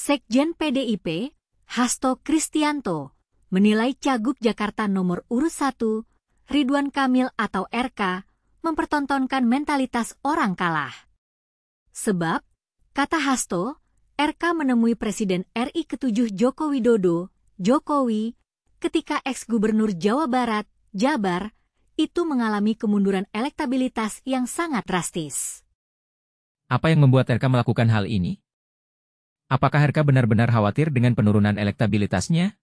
Sekjen PDIP, Hasto Kristianto, menilai Cagup Jakarta nomor urut 1, Ridwan Kamil atau RK, mempertontonkan mentalitas orang kalah. Sebab, kata Hasto, RK menemui Presiden RI ke-7 Joko Widodo, Jokowi, ketika ex-gubernur Jawa Barat, Jabar, itu mengalami kemunduran elektabilitas yang sangat drastis. Apa yang membuat RK melakukan hal ini? Apakah RK benar-benar khawatir dengan penurunan elektabilitasnya?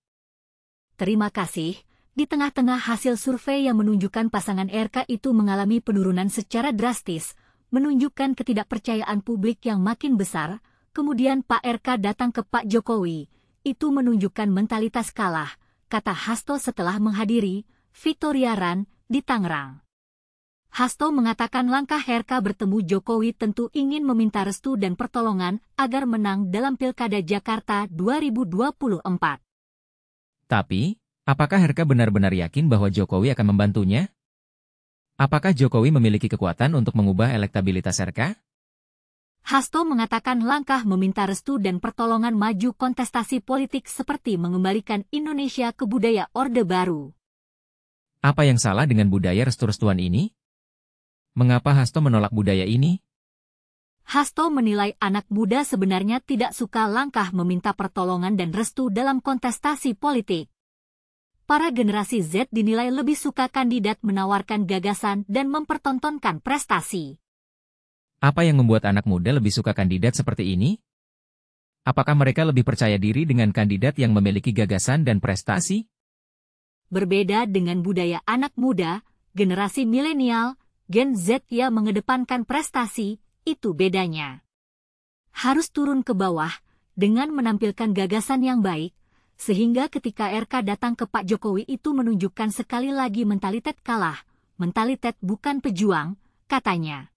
Terima kasih. Di tengah-tengah hasil survei yang menunjukkan pasangan RK itu mengalami penurunan secara drastis, menunjukkan ketidakpercayaan publik yang makin besar, kemudian Pak RK datang ke Pak Jokowi, itu menunjukkan mentalitas kalah, kata Hasto setelah menghadiri Victoria Run di Tangerang. Hasto mengatakan langkah RK bertemu Jokowi tentu ingin meminta restu dan pertolongan agar menang dalam Pilkada Jakarta 2024. Tapi, apakah RK benar-benar yakin bahwa Jokowi akan membantunya? Apakah Jokowi memiliki kekuatan untuk mengubah elektabilitas RK? Hasto mengatakan langkah meminta restu dan pertolongan maju kontestasi politik seperti mengembalikan Indonesia ke budaya Orde Baru. Apa yang salah dengan budaya restu-restuan ini? Mengapa Hasto menolak budaya ini? Hasto menilai anak muda sebenarnya tidak suka langkah meminta pertolongan dan restu dalam kontestasi politik. Para generasi Z dinilai lebih suka kandidat menawarkan gagasan dan mempertontonkan prestasi. Apa yang membuat anak muda lebih suka kandidat seperti ini? Apakah mereka lebih percaya diri dengan kandidat yang memiliki gagasan dan prestasi? Berbeda dengan budaya anak muda, generasi milenial, Gen Z yang mengedepankan prestasi, itu bedanya. Harus turun ke bawah dengan menampilkan gagasan yang baik, sehingga ketika RK datang ke Pak Jokowi itu menunjukkan sekali lagi mentalitas kalah, mentalitas bukan pejuang, katanya.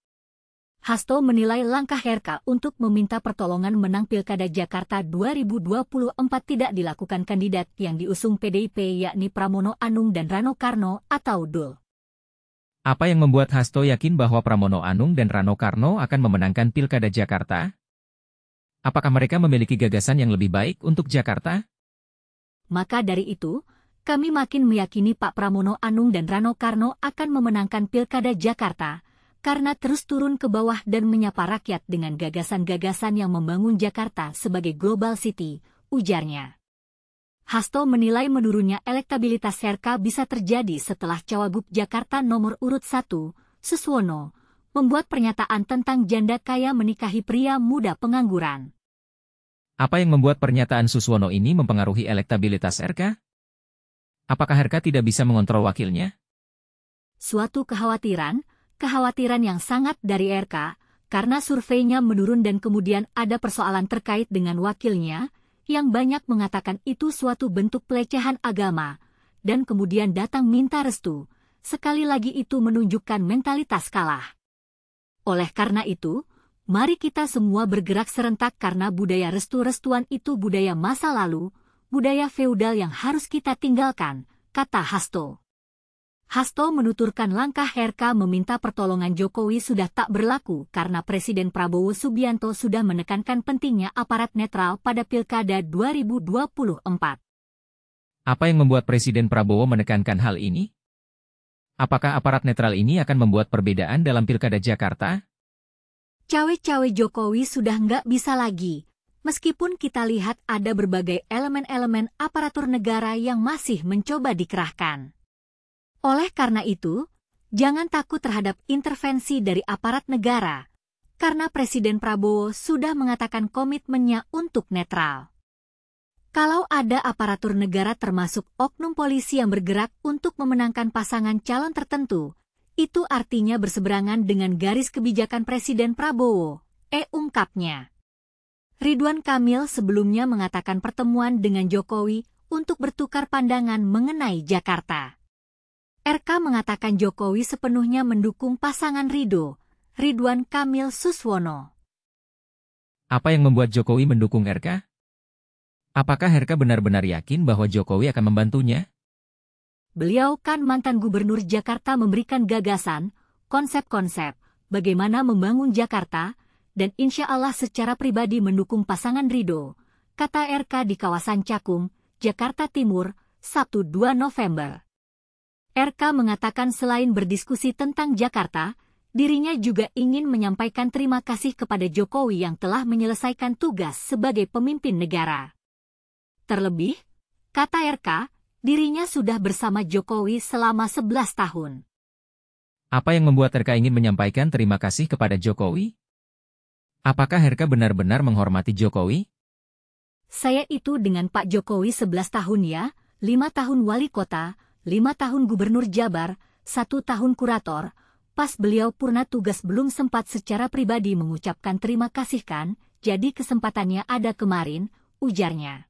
Hasto menilai langkah RK untuk meminta pertolongan menang Pilkada Jakarta 2024 tidak dilakukan kandidat yang diusung PDIP yakni Pramono Anung dan Rano Karno atau DUL. Apa yang membuat Hasto yakin bahwa Pramono Anung dan Rano Karno akan memenangkan Pilkada Jakarta? Apakah mereka memiliki gagasan yang lebih baik untuk Jakarta? Maka dari itu, kami makin meyakini Pak Pramono Anung dan Rano Karno akan memenangkan Pilkada Jakarta, karena terus turun ke bawah dan menyapa rakyat dengan gagasan-gagasan yang membangun Jakarta sebagai Global City, ujarnya. Hasto menilai menurunnya elektabilitas RK bisa terjadi setelah Cawagup Jakarta nomor urut 1, Suswono, membuat pernyataan tentang janda kaya menikahi pria muda pengangguran. Apa yang membuat pernyataan Suswono ini mempengaruhi elektabilitas RK? Apakah RK tidak bisa mengontrol wakilnya? Suatu kekhawatiran yang sangat dari RK, karena surveinya menurun dan kemudian ada persoalan terkait dengan wakilnya, yang banyak mengatakan itu suatu bentuk pelecehan agama, dan kemudian datang minta restu, sekali lagi itu menunjukkan mentalitas kalah. Oleh karena itu, mari kita semua bergerak serentak karena budaya restu-restuan itu budaya masa lalu, budaya feudal yang harus kita tinggalkan, kata Hasto. Hasto menuturkan langkah RK meminta pertolongan Jokowi sudah tak berlaku karena Presiden Prabowo Subianto sudah menekankan pentingnya aparat netral pada Pilkada 2024. Apa yang membuat Presiden Prabowo menekankan hal ini? Apakah aparat netral ini akan membuat perbedaan dalam Pilkada Jakarta? Cawe-cawe Jokowi sudah nggak bisa lagi, meskipun kita lihat ada berbagai elemen-elemen aparatur negara yang masih mencoba dikerahkan. Oleh karena itu, jangan takut terhadap intervensi dari aparat negara, karena Presiden Prabowo sudah mengatakan komitmennya untuk netral. Kalau ada aparatur negara termasuk oknum polisi yang bergerak untuk memenangkan pasangan calon tertentu, itu artinya berseberangan dengan garis kebijakan Presiden Prabowo, ungkapnya. Ridwan Kamil sebelumnya mengatakan pertemuan dengan Jokowi untuk bertukar pandangan mengenai Jakarta. RK mengatakan Jokowi sepenuhnya mendukung pasangan Ridwan Kamil Suswono. Apa yang membuat Jokowi mendukung RK? Apakah RK benar-benar yakin bahwa Jokowi akan membantunya? Beliau kan mantan gubernur Jakarta memberikan gagasan, konsep-konsep, bagaimana membangun Jakarta, dan insya Allah secara pribadi mendukung pasangan kata RK di kawasan Cakung, Jakarta Timur, Sabtu 2 November. RK mengatakan selain berdiskusi tentang Jakarta, dirinya juga ingin menyampaikan terima kasih kepada Jokowi yang telah menyelesaikan tugas sebagai pemimpin negara. Terlebih, kata RK, dirinya sudah bersama Jokowi selama 11 tahun. Apa yang membuat RK ingin menyampaikan terima kasih kepada Jokowi? Apakah RK benar-benar menghormati Jokowi? Saya itu dengan Pak Jokowi 11 tahun ya, 5 tahun wali kota, 5 tahun gubernur Jabar, 1 tahun kurator. Pas beliau purna tugas belum sempat secara pribadi mengucapkan terima kasih kan, jadi kesempatannya ada kemarin, ujarnya.